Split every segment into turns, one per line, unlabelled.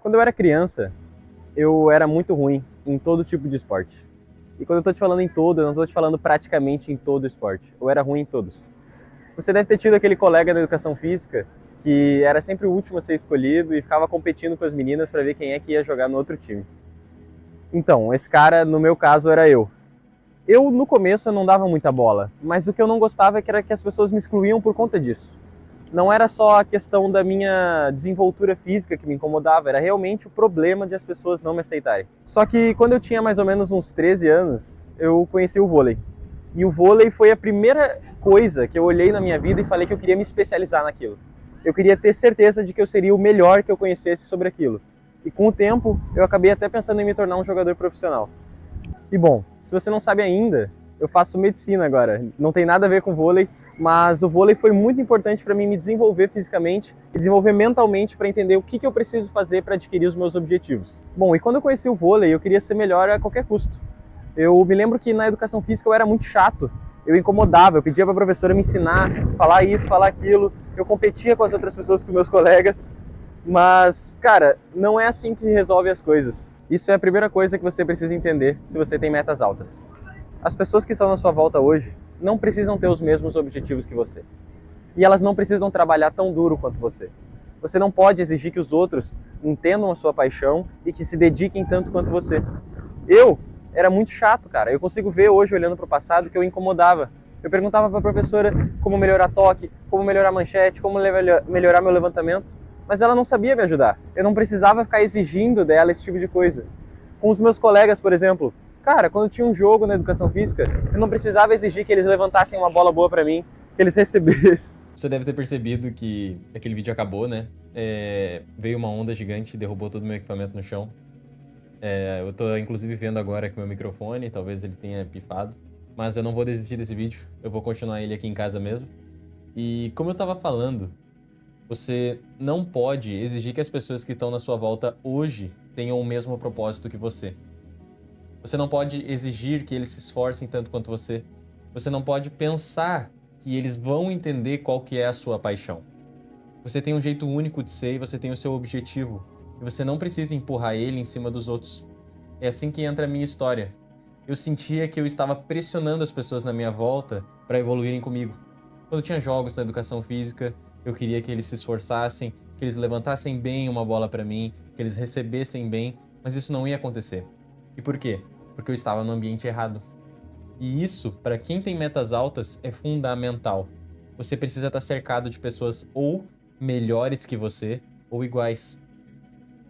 Quando eu era criança, eu era muito ruim em todo tipo de esporte. E quando eu tô te falando em todo, eu não tô te falando praticamente em todo esporte. Eu era ruim em todos. Você deve ter tido aquele colega da educação física que era sempre o último a ser escolhido e ficava competindo com as meninas para ver quem é que ia jogar no outro time. Então, esse cara, no meu caso, era eu. No começo, eu não dava muita bola, mas o que eu não gostava era que as pessoas me excluíam por conta disso. Não era só a questão da minha desenvoltura física que me incomodava, era realmente o problema de as pessoas não me aceitarem. Só que quando eu tinha mais ou menos uns 13 anos, eu conheci o vôlei. E o vôlei foi a primeira coisa que eu olhei na minha vida e falei que eu queria me especializar naquilo. Eu queria ter certeza de que eu seria o melhor que eu conhecesse sobre aquilo. E com o tempo, eu acabei até pensando em me tornar um jogador profissional. E bom, se você não sabe ainda, eu faço medicina agora. Não tem nada a ver com vôlei, mas o vôlei foi muito importante para mim me desenvolver fisicamente e desenvolver mentalmente para entender o que eu preciso fazer para adquirir os meus objetivos. Bom, e quando eu conheci o vôlei, eu queria ser melhor a qualquer custo. Eu me lembro que na educação física eu era muito chato. Eu incomodava, eu pedia para a professora me ensinar, falar isso, falar aquilo. Eu competia com as outras pessoas, com meus colegas. Mas, cara, não é assim que resolve as coisas. Isso é a primeira coisa que você precisa entender se você tem metas altas. As pessoas que estão na sua volta hoje não precisam ter os mesmos objetivos que você. E elas não precisam trabalhar tão duro quanto você. Você não pode exigir que os outros entendam a sua paixão e que se dediquem tanto quanto você. Eu era muito chato, cara. Eu consigo ver hoje, olhando para o passado, que eu incomodava. Eu perguntava para a professora como melhorar toque, como melhorar manchete, como melhorar meu levantamento, mas ela não sabia me ajudar. Eu não precisava ficar exigindo dela esse tipo de coisa. Com os meus colegas, por exemplo, cara, quando tinha um jogo na educação física, eu não precisava exigir que eles levantassem uma bola boa para mim, que eles recebessem.
Você deve ter percebido que aquele vídeo acabou, né? Veio uma onda gigante e derrubou todo o meu equipamento no chão. Eu tô inclusive vendo agora que meu microfone, talvez ele tenha pifado. Mas eu não vou desistir desse vídeo, eu vou continuar ele aqui em casa mesmo. E como eu tava falando, você não pode exigir que as pessoas que estão na sua volta hoje tenham o mesmo propósito que você. Você não pode exigir que eles se esforcem tanto quanto você. Você não pode pensar que eles vão entender qual que é a sua paixão. Você tem um jeito único de ser e você tem o seu objetivo. E você não precisa empurrar ele em cima dos outros. É assim que entra a minha história. Eu sentia que eu estava pressionando as pessoas na minha volta para evoluírem comigo. Quando tinha jogos na educação física, eu queria que eles se esforçassem, que eles levantassem bem uma bola para mim, que eles recebessem bem, mas isso não ia acontecer. E por quê? Porque eu estava no ambiente errado. E isso, para quem tem metas altas, é fundamental. Você precisa estar cercado de pessoas ou melhores que você ou iguais.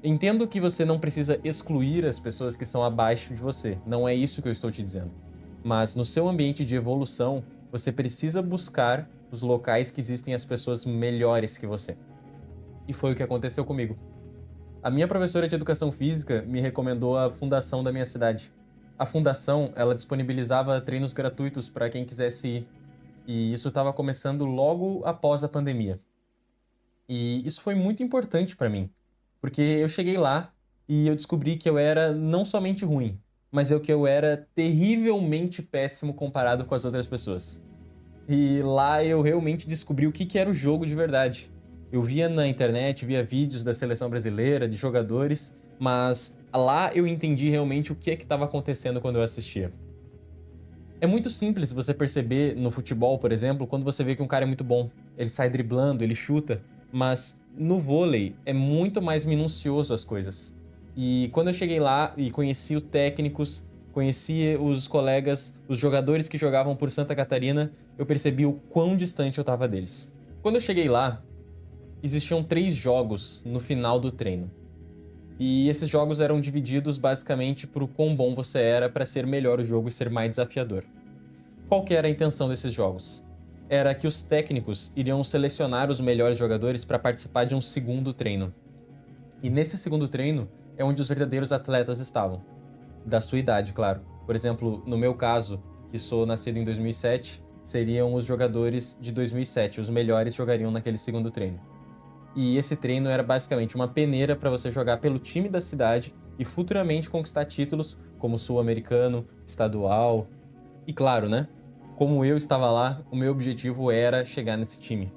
Entendo que você não precisa excluir as pessoas que são abaixo de você, não é isso que eu estou te dizendo. Mas no seu ambiente de evolução, você precisa buscar os locais que existem as pessoas melhores que você. E foi o que aconteceu comigo. A minha professora de educação física me recomendou a fundação da minha cidade. A fundação, ela disponibilizava treinos gratuitos para quem quisesse ir. E isso estava começando logo após a pandemia. E isso foi muito importante para mim, porque eu cheguei lá e eu descobri que eu era não somente ruim, mas que eu era terrivelmente péssimo comparado com as outras pessoas. E lá eu realmente descobri o que era o jogo de verdade. Eu via na internet, via vídeos da seleção brasileira, de jogadores, mas lá eu entendi realmente o que estava acontecendo quando eu assistia. É muito simples você perceber no futebol, por exemplo, quando você vê que um cara é muito bom. Ele sai driblando, ele chuta, mas no vôlei é muito mais minucioso as coisas. E quando eu cheguei lá e conheci os técnicos, conheci os colegas, os jogadores que jogavam por Santa Catarina, eu percebi o quão distante eu estava deles. Quando eu cheguei lá, existiam 3 jogos no final do treino. E esses jogos eram divididos basicamente por o quão bom você era para ser melhor o jogo e ser mais desafiador. Qual que era a intenção desses jogos? Era que os técnicos iriam selecionar os melhores jogadores para participar de um segundo treino. E nesse segundo treino é onde os verdadeiros atletas estavam. Da sua idade, claro. Por exemplo, no meu caso, que sou nascido em 2007, seriam os jogadores de 2007. Os melhores jogariam naquele segundo treino. E esse treino era basicamente uma peneira para você jogar pelo time da cidade e futuramente conquistar títulos como sul-americano, estadual. E claro, né? Como eu estava lá, o meu objetivo era chegar nesse time.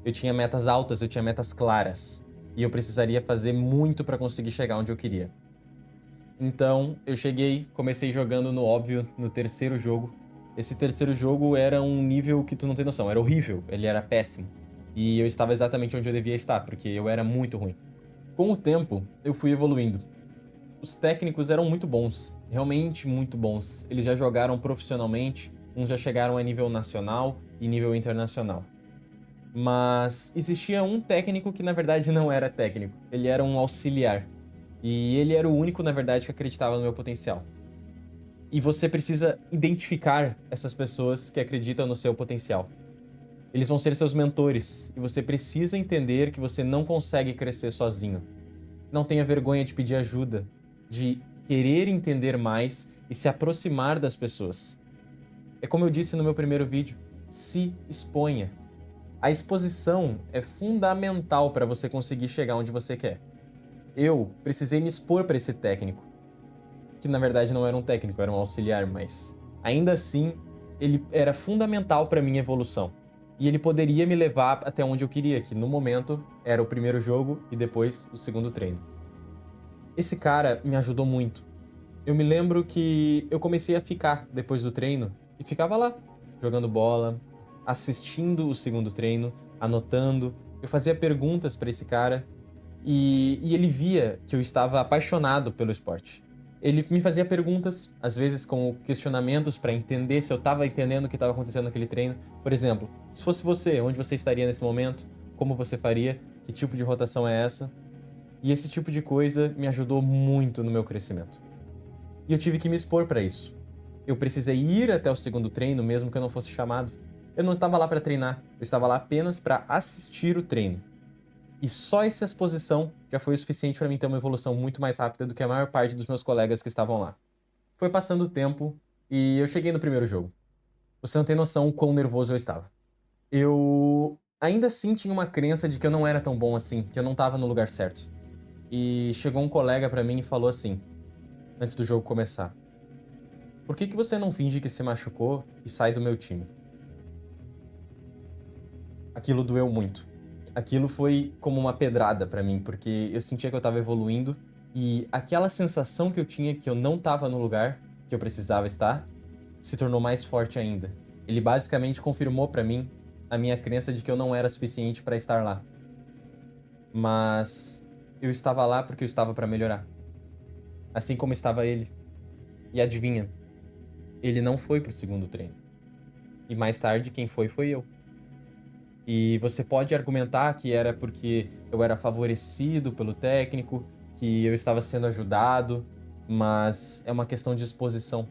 Eu tinha metas altas, eu tinha metas claras. e eu precisaria fazer muito para conseguir chegar onde eu queria. Então, eu cheguei, comecei jogando no óbvio, no terceiro jogo. Esse terceiro jogo era um nível que tu não tem noção, era horrível, ele era péssimo. E eu estava exatamente onde eu devia estar, porque eu era muito ruim. Com o tempo, eu fui evoluindo. Os técnicos eram muito bons, realmente muito bons. Eles já jogaram profissionalmente, uns já chegaram a nível nacional e nível internacional. Mas existia um técnico que na verdade não era técnico, ele era um auxiliar. E ele era o único, na verdade, que acreditava no meu potencial. E você precisa identificar essas pessoas que acreditam no seu potencial. Eles vão ser seus mentores, e você precisa entender que você não consegue crescer sozinho. Não tenha vergonha de pedir ajuda, de querer entender mais e se aproximar das pessoas. É como eu disse no meu primeiro vídeo, se exponha. A exposição é fundamental para você conseguir chegar onde você quer. Eu precisei me expor para esse técnico, que na verdade não era um técnico, era um auxiliar, mas ainda assim ele era fundamental para minha evolução. E ele poderia me levar até onde eu queria, que no momento era o primeiro jogo e depois o segundo treino. Esse cara me ajudou muito. Eu me lembro que eu comecei a ficar depois do treino e ficava lá, jogando bola, assistindo o segundo treino, anotando. Eu fazia perguntas para esse cara e ele via que eu estava apaixonado pelo esporte. Ele me fazia perguntas, às vezes com questionamentos para entender se eu estava entendendo o que estava acontecendo naquele treino. Por exemplo, se fosse você, onde você estaria nesse momento? Como você faria? Que tipo de rotação é essa? E esse tipo de coisa me ajudou muito no meu crescimento. E eu tive que me expor para isso. Eu precisei ir até o segundo treino mesmo que eu não fosse chamado. Eu não estava lá para treinar, eu estava lá apenas para assistir o treino. E só essa exposição já foi o suficiente para mim ter uma evolução muito mais rápida do que a maior parte dos meus colegas que estavam lá. Foi passando o tempo e eu cheguei no primeiro jogo. Você não tem noção o quão nervoso eu estava. Eu ainda assim tinha uma crença de que eu não era tão bom assim, que eu não estava no lugar certo. E chegou um colega para mim e falou assim, antes do jogo começar: "Por que você não finge que se machucou e sai do meu time?" Aquilo doeu muito. Aquilo foi como uma pedrada pra mim, porque eu sentia que eu estava evoluindo e aquela sensação que eu tinha que eu não estava no lugar que eu precisava estar, se tornou mais forte ainda. Ele basicamente confirmou pra mim a minha crença de que eu não era suficiente pra estar lá. Mas eu estava lá porque eu estava pra melhorar. Assim como estava ele. E adivinha? Ele não foi pro segundo treino. E mais tarde quem foi eu. E você pode argumentar que era porque eu era favorecido pelo técnico, que eu estava sendo ajudado, mas é uma questão de exposição.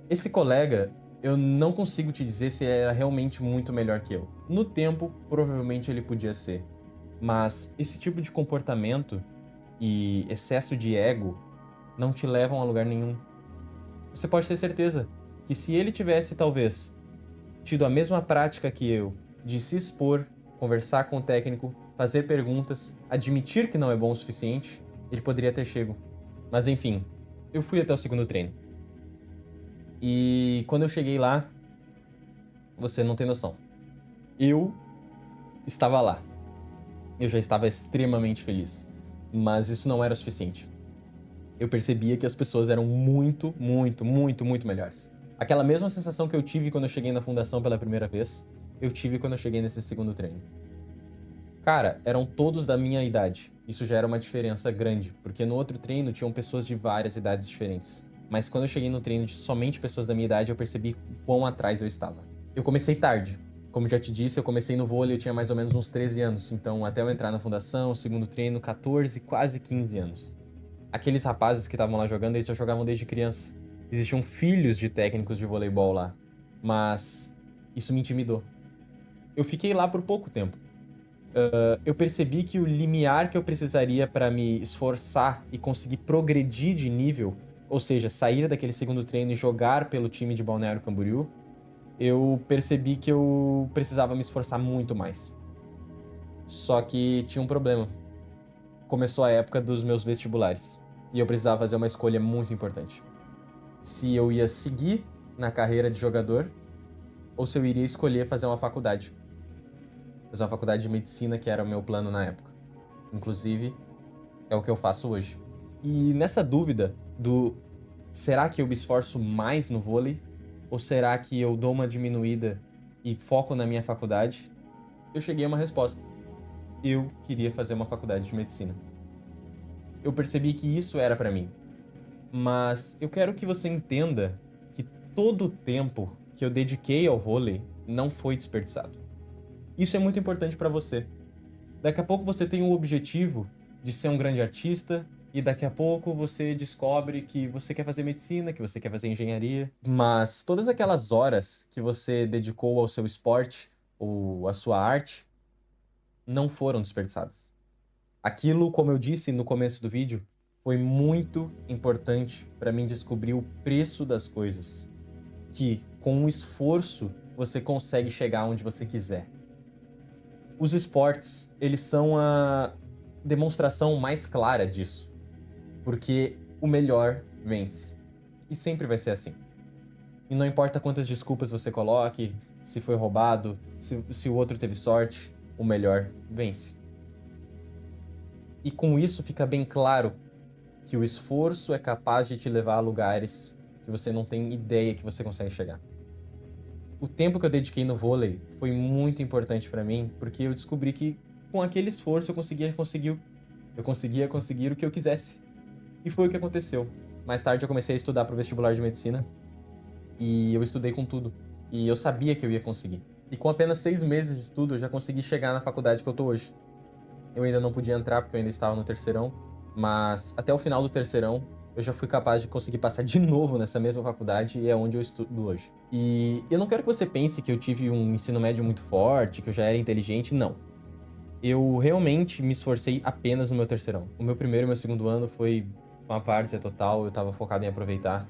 Esse colega, eu não consigo te dizer se ele era realmente muito melhor que eu. No tempo, provavelmente ele podia ser. Mas esse tipo de comportamento e excesso de ego não te levam a lugar nenhum. Você pode ter certeza que se ele tivesse, talvez, tido a mesma prática que eu, de se expor, conversar com o técnico, fazer perguntas, admitir que não é bom o suficiente, ele poderia ter chego. Mas enfim, eu fui até o segundo treino. E quando eu cheguei lá, você não tem noção. Eu estava lá. Eu já estava extremamente feliz. Mas isso não era o suficiente. Eu percebia que as pessoas eram muito, muito, muito, muito melhores. Aquela mesma sensação que eu tive quando eu cheguei na fundação pela primeira vez, eu tive quando eu cheguei nesse segundo treino. Cara, eram todos da minha idade. Isso já era uma diferença grande, porque no outro treino tinham pessoas de várias idades diferentes. Mas quando eu cheguei no treino de somente pessoas da minha idade, eu percebi quão atrás eu estava. Eu comecei tarde. Como já te disse, eu comecei no vôlei, eu tinha mais ou menos uns 13 anos. Então, até eu entrar na fundação, segundo treino, 14, quase 15 anos. Aqueles rapazes que estavam lá jogando, eles já jogavam desde criança. Existiam filhos de técnicos de voleibol lá. Mas isso me intimidou. Eu fiquei lá por pouco tempo. Eu percebi que o limiar que eu precisaria para me esforçar e conseguir progredir de nível, ou seja, sair daquele segundo treino e jogar pelo time de Balneário Camboriú, eu percebi que eu precisava me esforçar muito mais. Só que tinha um problema. Começou a época dos meus vestibulares e eu precisava fazer uma escolha muito importante. Se eu ia seguir na carreira de jogador ou se eu iria escolher fazer uma faculdade. Fazer uma faculdade de medicina, que era o meu plano na época. Inclusive, é o que eu faço hoje. E nessa dúvida do será que eu me esforço mais no vôlei? Ou será que eu dou uma diminuída e foco na minha faculdade? Eu cheguei a uma resposta. Eu queria fazer uma faculdade de medicina. Eu percebi que isso era pra mim. Mas eu quero que você entenda que todo o tempo que eu dediquei ao vôlei não foi desperdiçado. Isso é muito importante pra você. Daqui a pouco você tem um objetivo de ser um grande artista, e daqui a pouco você descobre que você quer fazer medicina, que você quer fazer engenharia. Mas todas aquelas horas que você dedicou ao seu esporte ou à sua arte não foram desperdiçadas. Aquilo, como eu disse no começo do vídeo, foi muito importante para mim descobrir o preço das coisas. Que com um esforço você consegue chegar onde você quiser. Os esportes, eles são a demonstração mais clara disso. Porque o melhor vence. E sempre vai ser assim. E não importa quantas desculpas você coloque, se foi roubado, se o outro teve sorte, o melhor vence. E com isso fica bem claro que o esforço é capaz de te levar a lugares que você não tem ideia que você consegue chegar. O tempo que eu dediquei no vôlei foi muito importante pra mim, porque eu descobri que com aquele esforço eu conseguia conseguir o que eu quisesse. E foi o que aconteceu. Mais tarde eu comecei a estudar pro vestibular de medicina e eu estudei com tudo. E eu sabia que eu ia conseguir. E com apenas 6 meses de estudo eu já consegui chegar na faculdade que eu tô hoje. Eu ainda não podia entrar porque eu ainda estava no terceirão, mas até o final do terceirão eu já fui capaz de conseguir passar de novo nessa mesma faculdade e é onde eu estudo hoje. E eu não quero que você pense que eu tive um ensino médio muito forte, que eu já era inteligente, não. Eu realmente me esforcei apenas no meu terceirão. O meu primeiro e meu segundo ano foi uma várzea total, eu tava focado em aproveitar.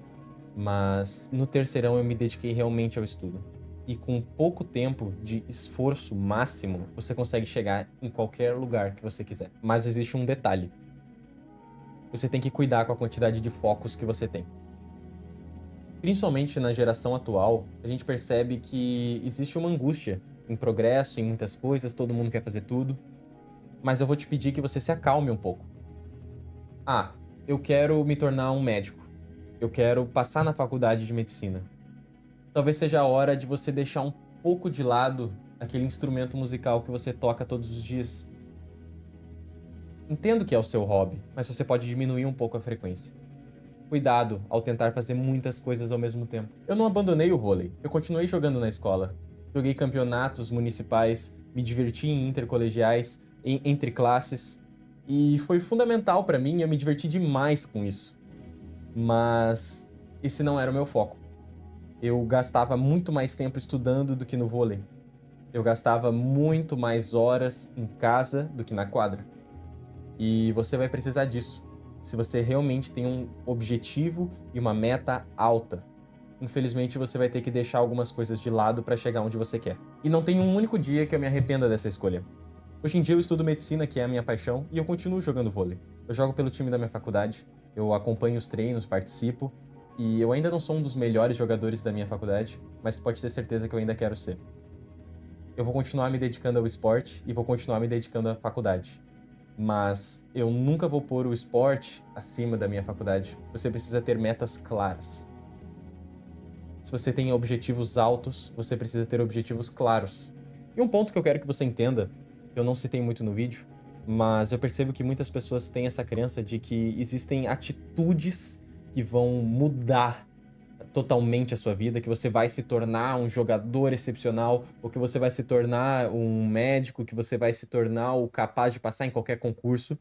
Mas no terceirão eu me dediquei realmente ao estudo. E com pouco tempo de esforço máximo, você consegue chegar em qualquer lugar que você quiser. Mas existe um detalhe. Você tem que cuidar com a quantidade de focos que você tem. Principalmente na geração atual, a gente percebe que existe uma angústia em progresso, em muitas coisas, todo mundo quer fazer tudo. Mas eu vou te pedir que você se acalme um pouco. Ah, eu quero me tornar um médico. Eu quero passar na faculdade de medicina. Talvez seja a hora de você deixar um pouco de lado aquele instrumento musical que você toca todos os dias. Entendo que é o seu hobby, mas você pode diminuir um pouco a frequência. Cuidado ao tentar fazer muitas coisas ao mesmo tempo. Eu não abandonei o vôlei, eu continuei jogando na escola. Joguei campeonatos municipais, me diverti em intercolegiais, entre classes, e foi fundamental pra mim, eu me diverti demais com isso. Mas esse não era o meu foco. Eu gastava muito mais tempo estudando do que no vôlei. Eu gastava muito mais horas em casa do que na quadra. E você vai precisar disso, se você realmente tem um objetivo e uma meta alta. Infelizmente, você vai ter que deixar algumas coisas de lado para chegar onde você quer. E não tem um único dia que eu me arrependa dessa escolha. Hoje em dia eu estudo medicina, que é a minha paixão, e eu continuo jogando vôlei. Eu jogo pelo time da minha faculdade, eu acompanho os treinos, participo, e eu ainda não sou um dos melhores jogadores da minha faculdade, mas pode ter certeza que eu ainda quero ser. Eu vou continuar me dedicando ao esporte e vou continuar me dedicando à faculdade. Mas eu nunca vou pôr o esporte acima da minha faculdade. Você precisa ter metas claras. Se você tem objetivos altos, você precisa ter objetivos claros. E um ponto que eu quero que você entenda, que eu não citei muito no vídeo, mas eu percebo que muitas pessoas têm essa crença de que existem atitudes que vão mudar totalmente a sua vida, que você vai se tornar um jogador excepcional, ou que você vai se tornar um médico, que você vai se tornar o capaz de passar em qualquer concurso,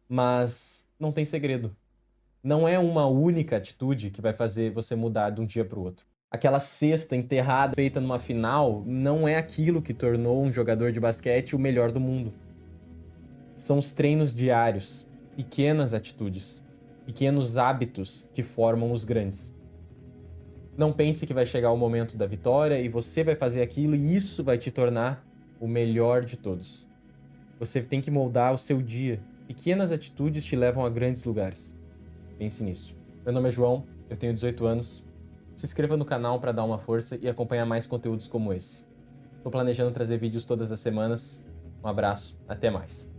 mas não tem segredo. Não é uma única atitude que vai fazer você mudar de um dia para o outro. Aquela cesta enterrada feita numa final não é aquilo que tornou um jogador de basquete o melhor do mundo. São os treinos diários, pequenas atitudes, pequenos hábitos que formam os grandes. Não pense que vai chegar o momento da vitória e você vai fazer aquilo e isso vai te tornar o melhor de todos. Você tem que moldar o seu dia. Pequenas atitudes te levam a grandes lugares. Pense nisso. Meu nome é João, eu tenho 18 anos. Se inscreva no canal para dar uma força e acompanhar mais conteúdos como esse. Estou planejando trazer vídeos todas as semanas. Um abraço, até mais.